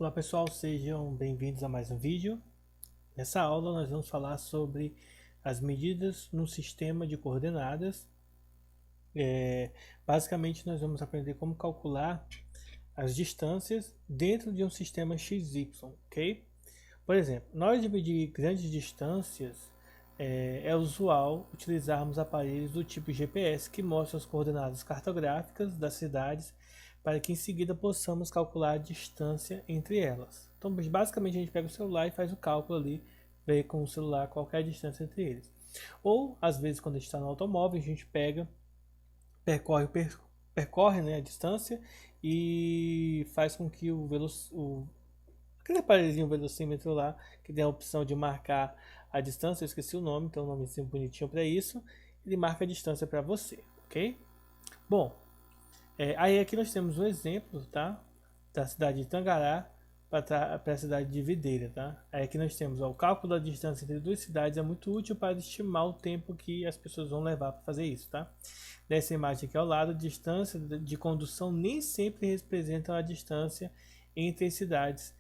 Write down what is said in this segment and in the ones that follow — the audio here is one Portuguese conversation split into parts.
Olá pessoal, sejam bem-vindos a mais um vídeo. Nessa aula nós vamos falar sobre as medidas no sistema de coordenadas. Basicamente nós vamos aprender como calcular as distâncias dentro de um sistema XY, ok? Por exemplo, na hora de medir grandes distâncias, é usual utilizarmos aparelhos do tipo GPS que mostram as coordenadas cartográficas das cidades para que em seguida possamos calcular a distância entre elas. Então, basicamente, a gente pega o celular e faz o cálculo ali, vê com o celular qual é a distância entre eles. Ou, às vezes, quando a gente está no automóvel, a gente percorre, né, a distância e faz com que aquele aparelhinho velocímetro lá, que tem a opção de marcar a distância, eu esqueci o nome, tem um nomezinho bonitinho para isso, ele marca a distância para você, ok? Bom, aí aqui nós temos um exemplo, tá? Da cidade de Tangará para a cidade de Videira, tá? Aí aqui nós temos o cálculo da distância entre duas cidades é muito útil para estimar o tempo que as pessoas vão levar para fazer isso, tá? Nessa imagem aqui ao lado, a distância de condução nem sempre representa a distância entre as cidades,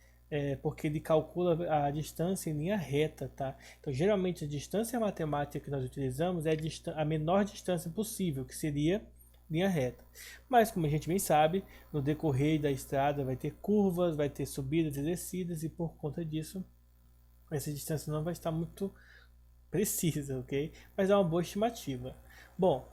porque ele calcula a distância em linha reta, tá? Então, geralmente a distância matemática que nós utilizamos é a menor distância possível, que seria linha reta. Mas como a gente bem sabe, no decorrer da estrada vai ter curvas, vai ter subidas e descidas e por conta disso essa distância não vai estar muito precisa, ok? Mas é uma boa estimativa. Bom,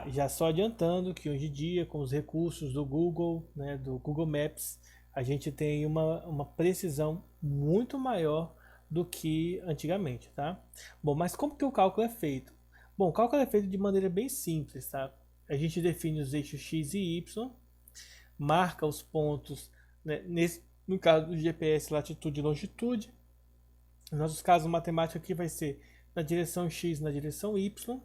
já só adiantando que hoje em dia com os recursos do Google, né, do Google Maps, a gente tem uma precisão muito maior do que antigamente, tá? Bom, mas como que o cálculo é feito? Bom, o cálculo é feito de maneira bem simples, tá? A gente define os eixos x e y, marca os pontos, né, no caso do GPS, latitude e longitude. No nosso caso, matemática aqui vai ser na direção x, na direção y,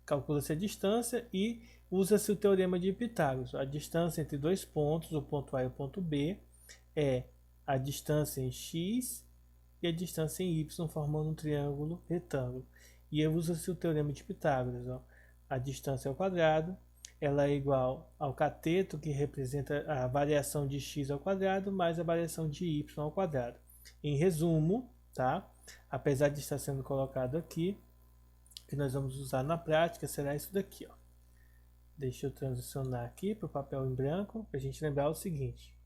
calcula-se a distância e usa-se o teorema de Pitágoras. A distância entre dois pontos, o ponto A e o ponto B, é a distância em x e a distância em y, formando um triângulo retângulo. E usa-se o teorema de Pitágoras. Ó. A distância ao quadrado, ela é igual ao cateto, que representa a variação de x ao quadrado, mais a variação de y ao quadrado. Em resumo, tá? Apesar de estar sendo colocado aqui, o que nós vamos usar na prática será isso daqui, ó. Deixa eu transicionar aqui para o papel em branco, para a gente lembrar o seguinte.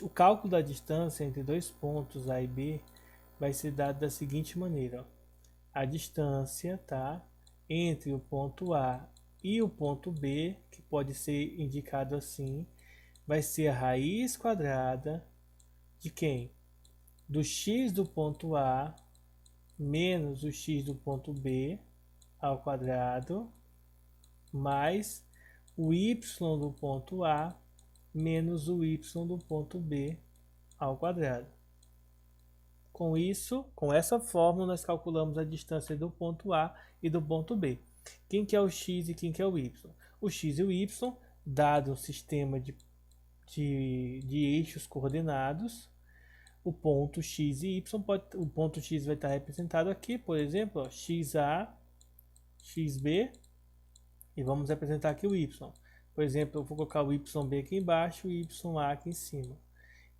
O cálculo da distância entre dois pontos A e B vai ser dado da seguinte maneira. Ó. A distância, tá, entre o ponto A e o ponto B, que pode ser indicado assim, vai ser a raiz quadrada de quem? Do x do ponto A menos o x do ponto B ao quadrado mais o y do ponto A menos o y do ponto B ao quadrado. Com isso, com essa fórmula, nós calculamos a distância do ponto A e do ponto B. Quem que é o x e quem que é o y? O x e o y, dado um sistema de eixos coordenados, o ponto x e y, o ponto x vai estar representado aqui, por exemplo, ó, xa, xb, e vamos representar aqui o y. Por exemplo, eu vou colocar o yb aqui embaixo e o ya aqui em cima.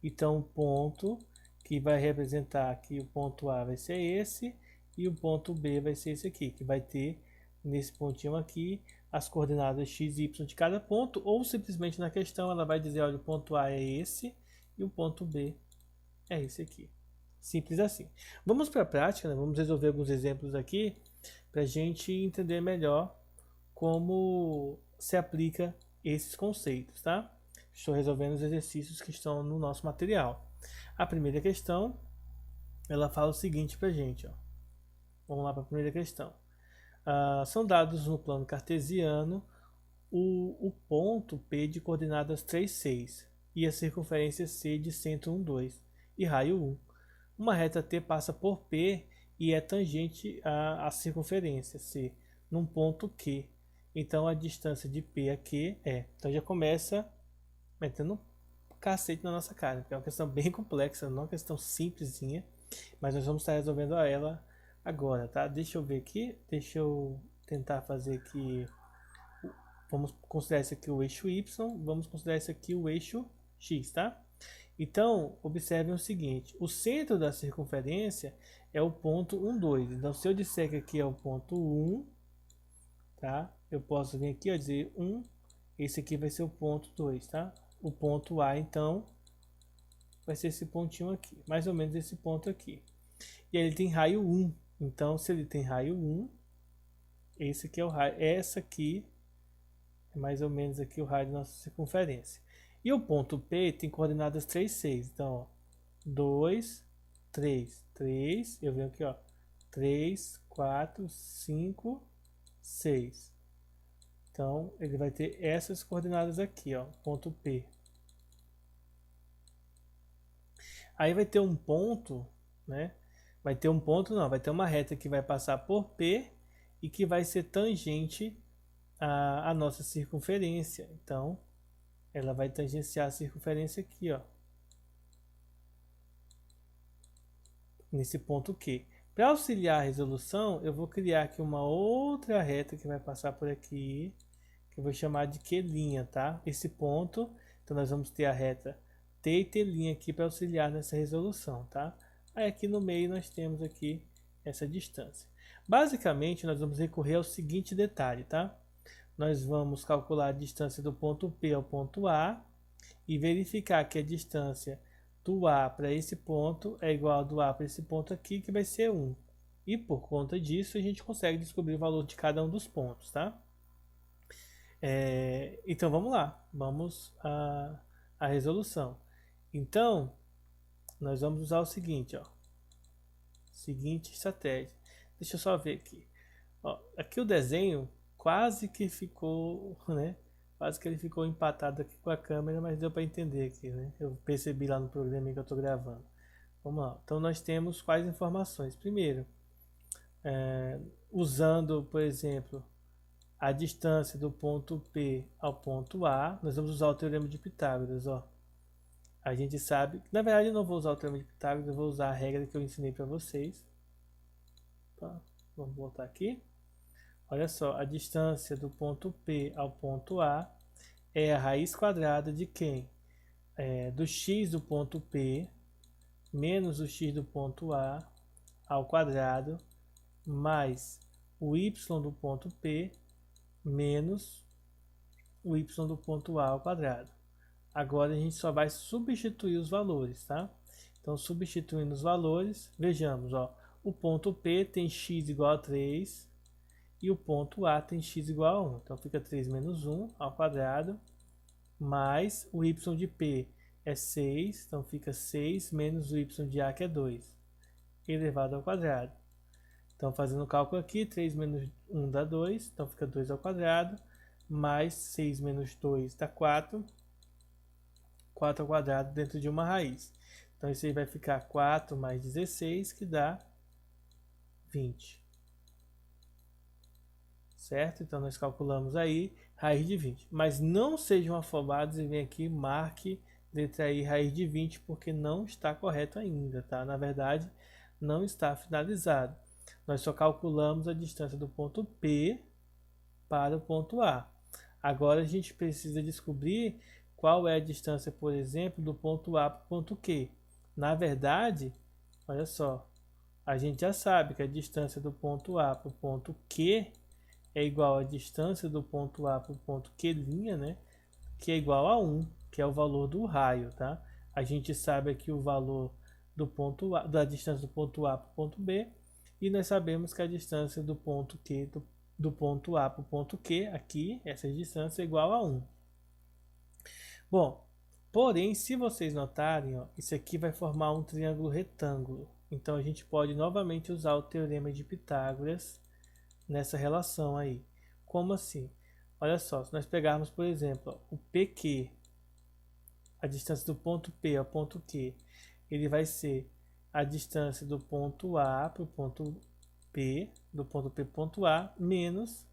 Então, o ponto que vai representar aqui, o ponto A vai ser esse, e o ponto B vai ser esse aqui, que vai ter, nesse pontinho aqui, as coordenadas x e y de cada ponto, ou simplesmente na questão ela vai dizer, olha, o ponto A é esse, e o ponto B é esse aqui. Simples assim. Vamos para a prática, né? Vamos resolver alguns exemplos aqui, para a gente entender melhor como se aplica esses conceitos, tá? Estou resolvendo os exercícios que estão no nosso material. A primeira questão, ela fala o seguinte para a gente, ó. Vamos lá para a primeira questão. São dados no plano cartesiano o ponto P de coordenadas 3, 6 e a circunferência C de centro 1, 2 e raio 1. Uma reta T passa por P e é tangente à circunferência C num ponto Q. Então a distância de P a Q é. Então já começa metendo um cacete na nossa cara. É uma questão bem complexa, não é uma questão simplesinha, mas nós vamos estar resolvendo ela agora, tá? Deixa eu ver aqui, deixa eu tentar fazer aqui. Vamos considerar esse aqui o eixo Y, vamos considerar esse aqui o eixo X, tá? Então, observem o seguinte, o centro da circunferência é o ponto 1, 2. Então, se eu disser que aqui é o ponto 1, tá? Eu posso vir aqui, ó, dizer 1, esse aqui vai ser o ponto 2, tá? O ponto A, então, vai ser esse pontinho aqui, mais ou menos esse ponto aqui. E aí ele tem raio 1, então, se ele tem raio 1, esse aqui é o raio, essa aqui é mais ou menos aqui o raio da nossa circunferência. E o ponto P tem coordenadas 3, 6. Então, ó, 2, 3, 3. Eu venho aqui, ó, 3, 4, 5, 6. Então, ele vai ter essas coordenadas aqui, ó, ponto P. Aí vai ter um ponto, né? Vai ter um ponto, não, vai ter uma reta que vai passar por P e que vai ser tangente à nossa circunferência. Então, ela vai tangenciar a circunferência aqui, ó, nesse ponto Q. Para auxiliar a resolução, eu vou criar aqui uma outra reta que vai passar por aqui, que eu vou chamar de Q', tá? Esse ponto, então nós vamos ter a reta T e T' aqui para auxiliar nessa resolução, tá? Aí aqui no meio nós temos aqui essa distância. Basicamente, nós vamos recorrer ao seguinte detalhe, tá? Nós vamos calcular a distância do ponto P ao ponto A e verificar que a distância do A para esse ponto é igual a do A para esse ponto aqui, que vai ser 1. E por conta disso, a gente consegue descobrir o valor de cada um dos pontos, tá? Então, vamos lá. Vamos à resolução. Então, nós vamos usar o seguinte, ó. Seguinte estratégia. Deixa eu só ver aqui. Ó, aqui o desenho quase que ficou, né? Quase que ele ficou empatado aqui com a câmera, mas deu para entender aqui, né? Eu percebi lá no programa que eu estou gravando. Vamos lá. Então nós temos quais informações? Primeiro, usando, por exemplo, a distância do ponto P ao ponto A, nós vamos usar o teorema de Pitágoras, ó. A gente sabe, na verdade eu não vou usar o teorema de Pitágoras, eu vou usar a regra que eu ensinei para vocês. Tá? Vamos voltar aqui. Olha só, a distância do ponto P ao ponto A é a raiz quadrada de quem? Do x do ponto P menos o x do ponto A ao quadrado mais o y do ponto P menos o y do ponto A ao quadrado. Agora a gente só vai substituir os valores, tá? Então, substituindo os valores, vejamos, ó, o ponto P tem x igual a 3 e o ponto A tem x igual a 1. Então, fica 3 menos 1 ao quadrado, mais o y de P é 6, então fica 6 menos o y de A, que é 2, elevado ao quadrado. Então, fazendo o cálculo aqui, 3 menos 1 dá 2, então fica 2 ao quadrado, mais 6 menos 2 dá 4, 4 ao quadrado dentro de uma raiz. Então, isso aí vai ficar 4 mais 16, que dá 20. Certo? Então, nós calculamos aí raiz de 20. Mas não sejam afobados e vem aqui, marque letra aí raiz de 20, porque não está correto ainda, tá? Na verdade, não está finalizado. Nós só calculamos a distância do ponto P para o ponto A. Agora, a gente precisa descobrir qual é a distância, por exemplo, do ponto A para o ponto Q. Na verdade, olha só, a gente já sabe que a distância do ponto A para o ponto Q é igual à distância do ponto A para o ponto Q', né? Que é igual a 1, que é o valor do raio, tá? A gente sabe aqui o valor do ponto A, da distância do ponto A para o ponto B, e nós sabemos que a distância do ponto Q, do ponto A para o ponto Q, aqui, essa distância é igual a 1. Bom, porém, se vocês notarem, ó, isso aqui vai formar um triângulo retângulo. Então, a gente pode novamente usar o teorema de Pitágoras nessa relação aí. Como assim? Olha só, se nós pegarmos, por exemplo, ó, o PQ, a distância do ponto P ao ponto Q, ele vai ser a distância do ponto A para o ponto P, do ponto P ponto A, menos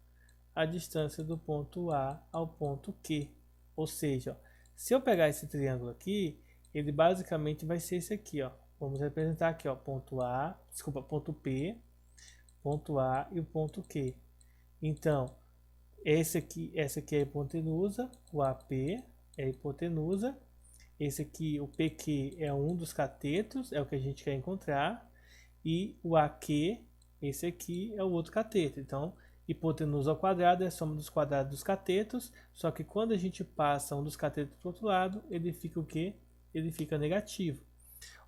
a distância do ponto A ao ponto Q. Ou seja, ó, se eu pegar esse triângulo aqui, ele basicamente vai ser esse aqui, ó. Vamos representar aqui, ó, ponto A, desculpa, ponto P, ponto A e o ponto Q. Então, essa aqui é a hipotenusa, o AP é a hipotenusa, Esse aqui, o PQ, é um dos catetos, é o que a gente quer encontrar. E o AQ, esse aqui, é o outro cateto. Então, hipotenusa ao quadrado é a soma dos quadrados dos catetos, só que quando a gente passa um dos catetos para o outro lado, ele fica o quê? Ele fica negativo.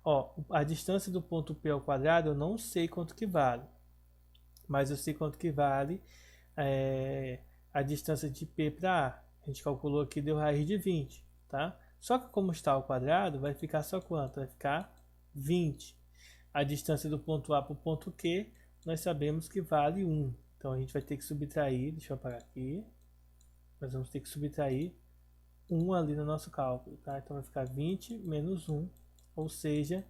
Ó, a distância do ponto P ao quadrado eu não sei quanto que vale, mas eu sei quanto que vale a distância de P para A. A gente calculou aqui, deu raiz de 20, tá? Só que como está ao quadrado, vai ficar só quanto? Vai ficar 20. A distância do ponto A para o ponto Q, nós sabemos que vale 1. Então a gente vai ter que subtrair, deixa eu apagar aqui. Nós vamos ter que subtrair 1 ali no nosso cálculo, tá? Então vai ficar 20 menos 1, ou seja,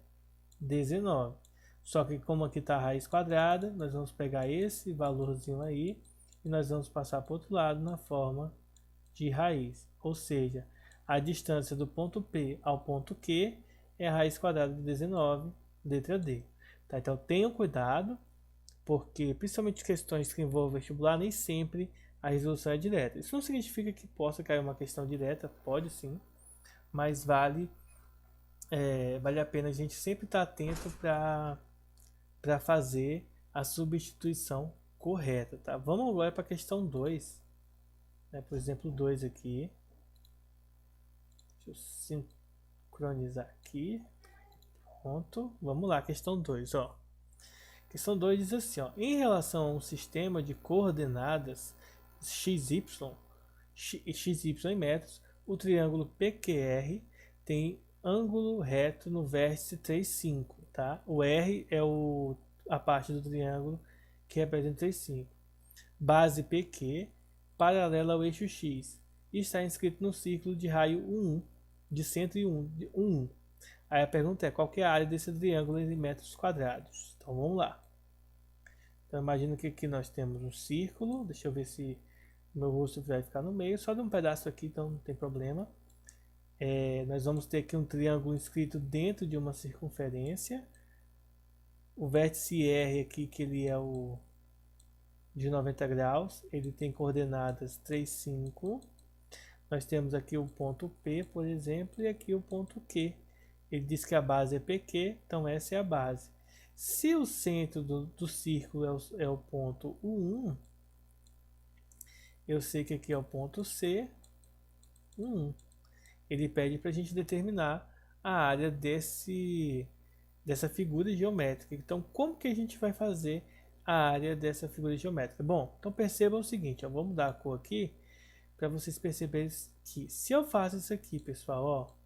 19. Só que como aqui está a raiz quadrada, nós vamos pegar esse valorzinho aí e nós vamos passar para o outro lado na forma de raiz. Ou seja, a distância do ponto P ao ponto Q é a raiz quadrada de 19, letra D. Tá? Então tenham cuidado, porque principalmente questões que envolvem vestibular, nem sempre a resolução é direta. Isso não significa que possa cair uma questão direta, pode sim, mas vale a pena a gente sempre estar atento para fazer a substituição correta. Tá? Vamos agora para a questão 2. Por exemplo, 2 aqui. Deixa eu sincronizar aqui. Pronto. Vamos lá, questão 2. Ó. Questão 2 diz assim, ó, em relação a um sistema de coordenadas XY em metros, o triângulo PQR tem ângulo reto no vértice 3, 5. Tá? O R é a parte do triângulo que representa 3, 5. Base PQ paralela ao eixo X. E está inscrito no círculo de raio 1, de centro e 1. Aí a pergunta é, qual que é a área desse triângulo em metros quadrados? Então vamos lá. Então imagina que aqui nós temos um círculo. Deixa eu ver se o meu rosto vai ficar no meio. Só de um pedaço aqui, então não tem problema. Nós vamos ter aqui um triângulo inscrito dentro de uma circunferência. O vértice R aqui, que ele é o de 90 graus, ele tem coordenadas 3, 5. Nós temos aqui o ponto P, por exemplo, e aqui o ponto Q. Ele diz que a base é PQ, então essa é a base. Se o centro do círculo é o ponto U1, eu sei que aqui é o ponto C, 1. Ele pede para a gente determinar a área dessa figura geométrica. Então, como que a gente vai fazer a área dessa figura geométrica? Bom, então percebam o seguinte, ó, vou mudar a cor aqui para vocês perceberem que se eu faço isso aqui, pessoal, ó,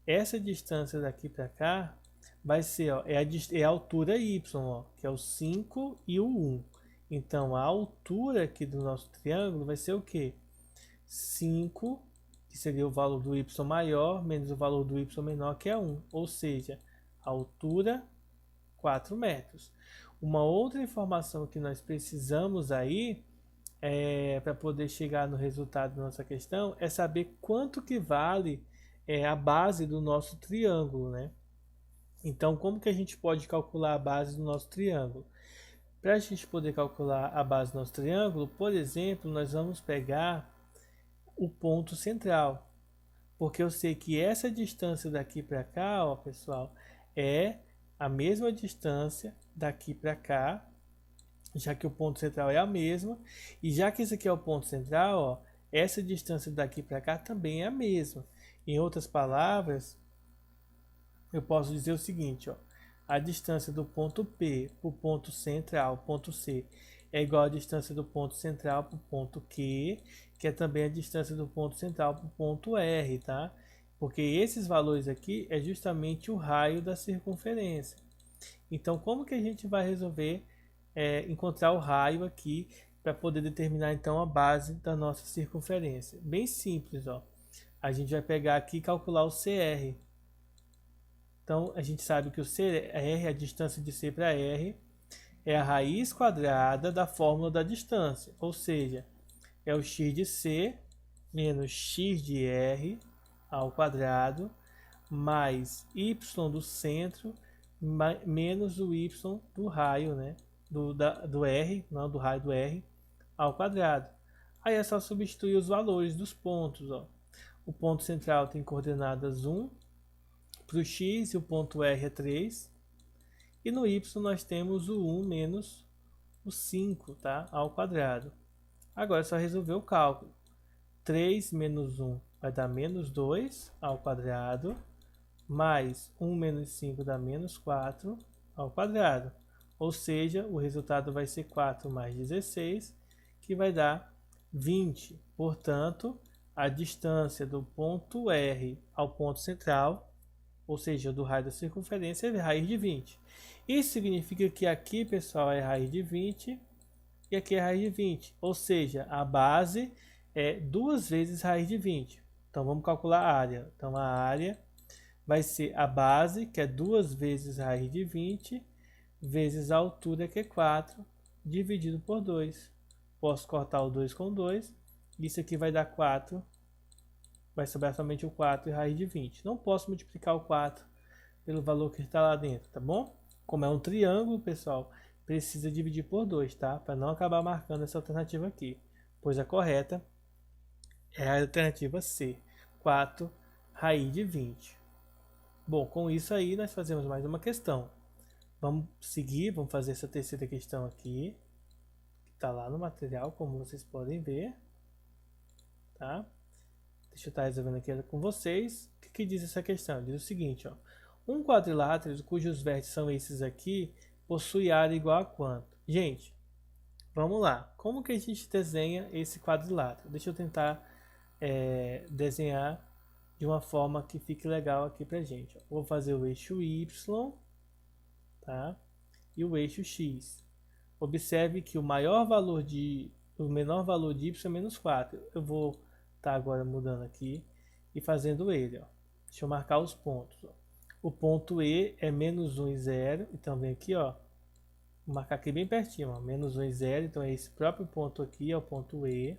essa distância daqui para cá vai ser, ó, é a altura y, ó, que é o 5 e o 1. Então, a altura aqui do nosso triângulo vai ser o quê? 5, que seria o valor do y maior, menos o valor do y menor, que é 1. Ou seja, a altura, 4 metros. Uma outra informação que nós precisamos aí, para poder chegar no resultado da nossa questão, é saber quanto que vale a base do nosso triângulo, né? Então, como que a gente pode calcular a base do nosso triângulo? Para a gente poder calcular a base do nosso triângulo, por exemplo, nós vamos pegar o ponto central, porque eu sei que essa distância daqui para cá, ó, pessoal, é a mesma distância daqui para cá, já que o ponto central é a mesma, e já que esse aqui é o ponto central, ó, essa distância daqui para cá também é a mesma. Em outras palavras, eu posso dizer o seguinte, ó, a distância do ponto P para o ponto central, ponto C, é igual à distância do ponto central para o ponto Q, que é também a distância do ponto central para o ponto R, tá? Porque esses valores aqui é justamente o raio da circunferência. Então, como que a gente vai resolver encontrar o raio aqui para poder determinar então a base da nossa circunferência? Bem simples, ó. A gente vai pegar aqui e calcular o CR. Então, a gente sabe que o CR, a distância de C para R, é a raiz quadrada da fórmula da distância. Ou seja, é o x de C menos x de R ao quadrado, mais y do centro, menos o y do raio, né? do R, não do raio do R, ao quadrado. Aí é só substituir os valores dos pontos, ó. O ponto central tem coordenadas 1 para o x e o ponto R é 3. E no y nós temos o 1 menos o 5, tá? Ao quadrado. Agora é só resolver o cálculo. 3 menos 1 vai dar menos 2 ao quadrado, mais 1 menos 5 dá menos 4 ao quadrado. Ou seja, o resultado vai ser 4 mais 16, que vai dar 20. Portanto, a distância do ponto R ao ponto central, ou seja, do raio da circunferência, é raiz de 20. Isso significa que aqui, pessoal, é raiz de 20 e aqui é raiz de 20. Ou seja, a base é 2 vezes raiz de 20. Então, vamos calcular a área. Então, a área vai ser a base, que é 2 vezes raiz de 20, vezes a altura, que é 4, dividido por 2. Posso cortar o 2 com 2. Isso aqui vai dar 4. Vai sobrar somente o 4 e raiz de 20. Não posso multiplicar o 4 pelo valor que está lá dentro, tá bom? Como é um triângulo, pessoal, precisa dividir por 2, tá? Para não acabar marcando essa alternativa aqui. Pois a correta é a alternativa C, 4 raiz de 20. Bom, com isso aí nós fazemos mais uma questão. Vamos seguir, vamos fazer essa terceira questão aqui, que está lá no material, como vocês podem ver, tá? Deixa eu estar resolvendo aqui com vocês. O que diz essa questão? Diz o seguinte, ó. Um quadrilátero cujos vértices são esses aqui, possui área igual a quanto? Gente, vamos lá. Como que a gente desenha esse quadrilátero? Deixa eu tentar desenhar de uma forma que fique legal aqui pra gente. Ó. Vou fazer o eixo Y, tá? E o eixo X. Observe que o menor valor de Y é menos 4. Eu vou estar agora mudando aqui e fazendo ele. Ó. Deixa eu marcar os pontos. Ó. O ponto E é menos 1 e 0. Então vem aqui, ó. Vou marcar aqui bem pertinho. Ó. Menos 1 e 0. Então é esse próprio ponto aqui, é o ponto E.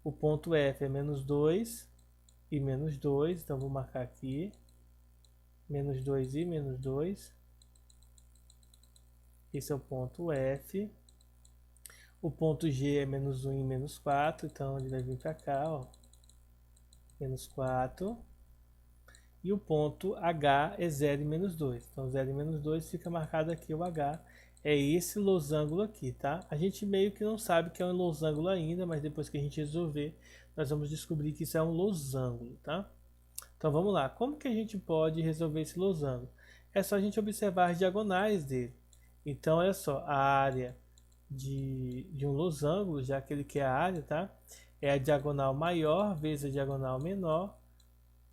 O ponto F é menos 2 e menos 2. Então vou marcar aqui. Menos 2 e menos 2. Esse é o ponto F. O ponto G é menos 1 e menos 4, então ele vai vir para cá, ó. Menos 4. E o ponto H é 0 e menos 2. Então 0 e menos 2 fica marcado aqui o H. É esse losango aqui, tá? A gente meio que não sabe que é um losango ainda, mas depois que a gente resolver, nós vamos descobrir que isso é um losango, tá? Então vamos lá. Como que a gente pode resolver esse losango? É só a gente observar as diagonais dele. Então olha só, a área de um losango, já que ele quer a área, tá? É a diagonal maior vezes a diagonal menor,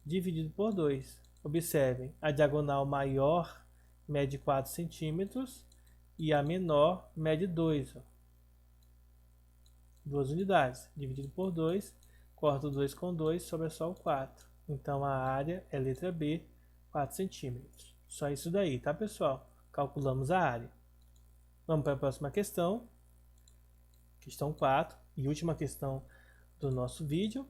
dividido por 2. Observem, a diagonal maior mede 4 centímetros e a menor mede 2. Ó. 2 unidades, dividido por 2, corto 2 com 2, sobra só o 4. Então a área é letra B, 4 centímetros. Só isso daí, tá, pessoal? Calculamos a área. Vamos para a próxima questão. Questão 4 e última questão do nosso vídeo.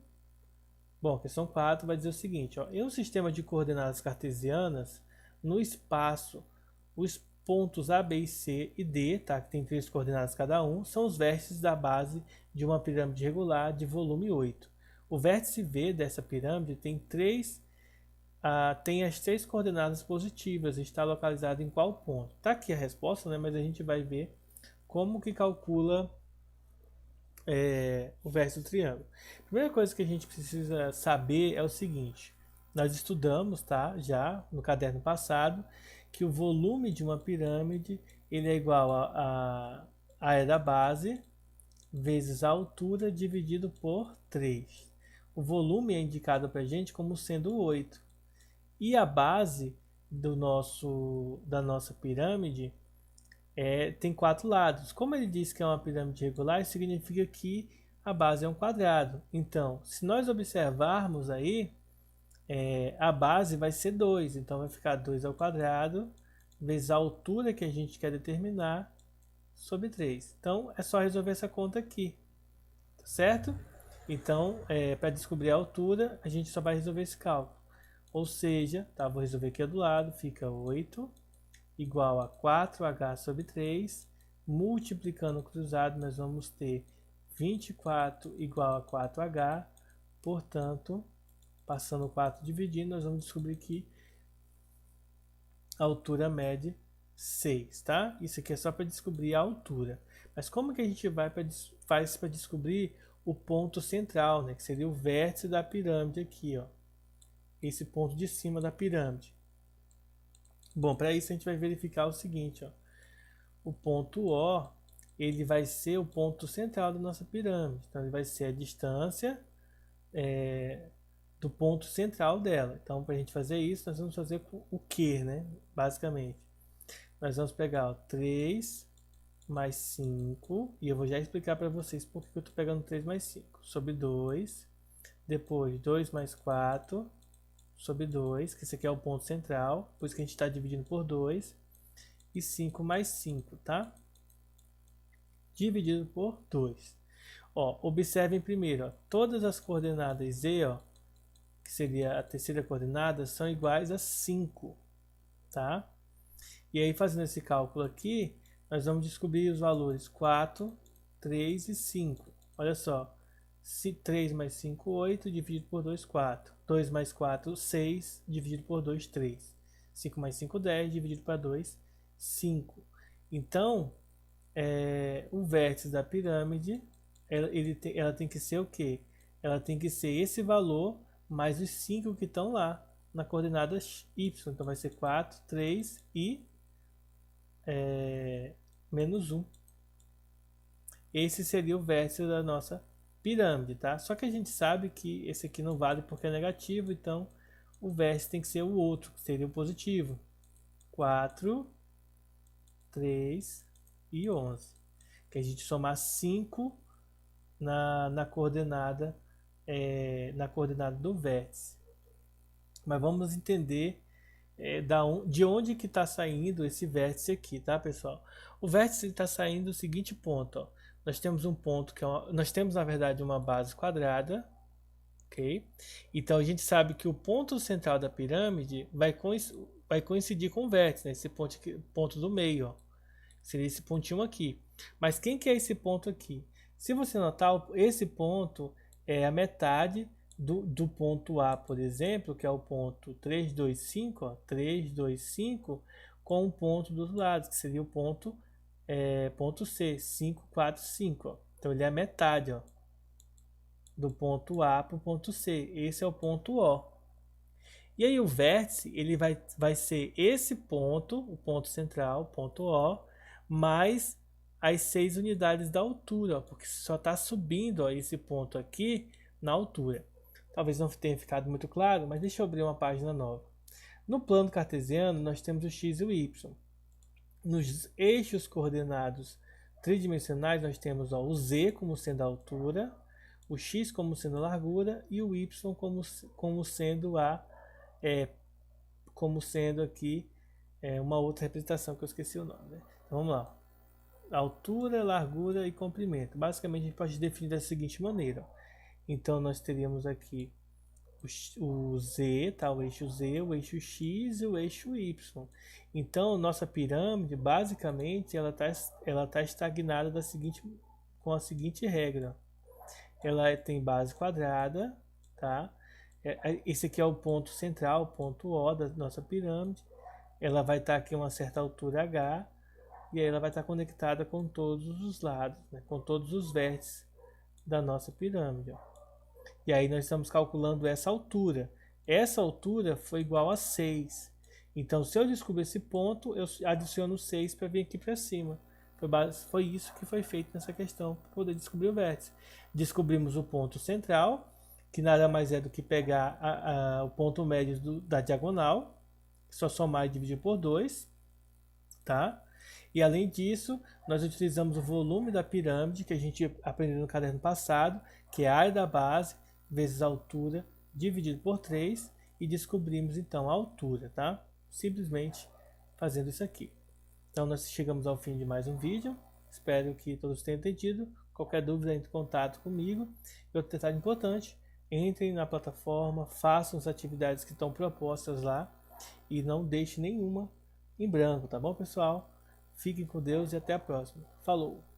Bom, a questão 4 vai dizer o seguinte, ó, em um sistema de coordenadas cartesianas, no espaço, os pontos A, B e C e D, tá, que tem 3 coordenadas cada um, são os vértices da base de uma pirâmide regular de volume 8. O vértice V dessa pirâmide tem as 3 coordenadas positivas e está localizado em qual ponto? Tá aqui a resposta, né, mas a gente vai ver como que calcula o vértice do triângulo. A primeira coisa que a gente precisa saber é o seguinte: nós estudamos, tá, já no caderno passado, que o volume de uma pirâmide ele é igual a área da base vezes a altura dividido por 3. O volume é indicado para a gente como sendo 8. E a base da nossa pirâmide tem 4 lados. Como ele diz que é uma pirâmide regular, isso significa que a base é um quadrado. Então, se nós observarmos aí, a base vai ser 2. Então, vai ficar 2 ao quadrado vezes a altura que a gente quer determinar sobre 3. Então, é só resolver essa conta aqui. Tá certo? Então, para descobrir a altura, a gente só vai resolver esse cálculo. Ou seja, tá, vou resolver aqui do lado, fica 8 igual a 4h sobre 3, multiplicando o cruzado, nós vamos ter 24 igual a 4h, portanto, Passando o 4 dividindo, nós vamos descobrir que a altura mede 6, tá? Isso aqui é só para descobrir a altura. Mas como que a gente faz para descobrir o ponto central, né? Que seria o vértice da pirâmide aqui, ó. Esse ponto de cima da pirâmide. Bom, para isso a gente vai verificar o seguinte, ó. O ponto O, ele vai ser o ponto central da nossa pirâmide. Então, ele vai ser a distância do ponto central dela. Então, para a gente fazer isso, nós vamos fazer o que, né? Basicamente. Nós vamos pegar, ó, 3 mais 5, e eu vou já explicar para vocês por que eu estou pegando 3 mais 5, sobre 2, depois 2 mais 4, sobre 2, que esse aqui é o ponto central, por isso que a gente está dividindo por 2, e 5 mais 5, tá? Dividido por 2. Ó, observem primeiro, ó, todas as coordenadas Z, ó, que seria a terceira coordenada, são iguais a 5, tá? E aí, fazendo esse cálculo aqui, nós vamos descobrir os valores 4, 3 e 5. Olha só, 3 mais 5, 8, dividido por 2, 4. 2 mais 4, 6, dividido por 2, 3. 5 mais 5, 10, dividido por 2, 5. Então, o vértice da pirâmide, ela tem que ser o quê? Ela tem que ser esse valor mais os 5 que estão lá na coordenada y. Então, vai ser 4, 3 e menos 1. Esse seria o vértice da nossa pirâmide, tá? Só que a gente sabe que esse aqui não vale porque é negativo, então o vértice tem que ser o outro, que seria o positivo. 4, 3 e 11. Que a gente somar 5 na coordenada do vértice. Mas vamos entender de onde que está saindo esse vértice aqui, tá, pessoal? O vértice está saindo do seguinte ponto, ó. Nós temos um ponto que nós temos, na verdade, uma base quadrada, ok? Então a gente sabe que o ponto central da pirâmide vai coincidir com o vértice, né? Esse ponto do meio, ó. Seria esse pontinho aqui. Mas quem que é esse ponto aqui? Se você notar, esse ponto é a metade do ponto A, por exemplo, que é o ponto 3, 2, 5, ó, 3, 2, 5, com um ponto do outro lado, que seria o ponto C, 5, 4, 5. Ó. Então, ele é a metade, ó, do ponto A para o ponto C. Esse é o ponto O. E aí, o vértice ele vai ser esse ponto, o ponto central, o ponto O, mais as 6 unidades da altura, ó, porque só está subindo, ó, esse ponto aqui na altura. Talvez não tenha ficado muito claro, mas deixa eu abrir uma página nova. No plano cartesiano, nós temos o x e o y. Nos eixos coordenados tridimensionais, nós temos, ó, o z como sendo a altura, o x como sendo a largura e o y como sendo aqui uma outra representação que eu esqueci o nome, né? Então, vamos lá. Altura, largura e comprimento. Basicamente, a gente pode definir da seguinte maneira, ó. Então, nós teríamos aqui o Z, tá? O eixo Z, o eixo X e o eixo Y. Então, nossa pirâmide, basicamente, ela tá estagnada com a seguinte regra. Ela tem base quadrada, tá? Esse aqui é o ponto central, o ponto O da nossa pirâmide. Ela vai estar aqui a uma certa altura H, e aí ela vai estar conectada com todos os lados, né? Com todos os vértices da nossa pirâmide, ó. E aí nós estamos calculando essa altura. Essa altura foi igual a 6. Então, se eu descobrir esse ponto, eu adiciono 6 para vir aqui para cima. Foi isso que foi feito nessa questão, para poder descobrir o vértice. Descobrimos o ponto central, que nada mais é do que pegar o ponto médio da diagonal, só somar e dividir por 2, tá? E além disso, nós utilizamos o volume da pirâmide, que a gente aprendeu no caderno passado, que é a área da base vezes a altura dividido por 3, e descobrimos então a altura, tá? Simplesmente fazendo isso aqui. Então nós chegamos ao fim de mais um vídeo. Espero que todos tenham entendido. Qualquer dúvida, entre em contato comigo. E outro detalhe importante, entrem na plataforma, façam as atividades que estão propostas lá e não deixe nenhuma em branco, tá bom, pessoal? Fiquem com Deus e até a próxima. Falou!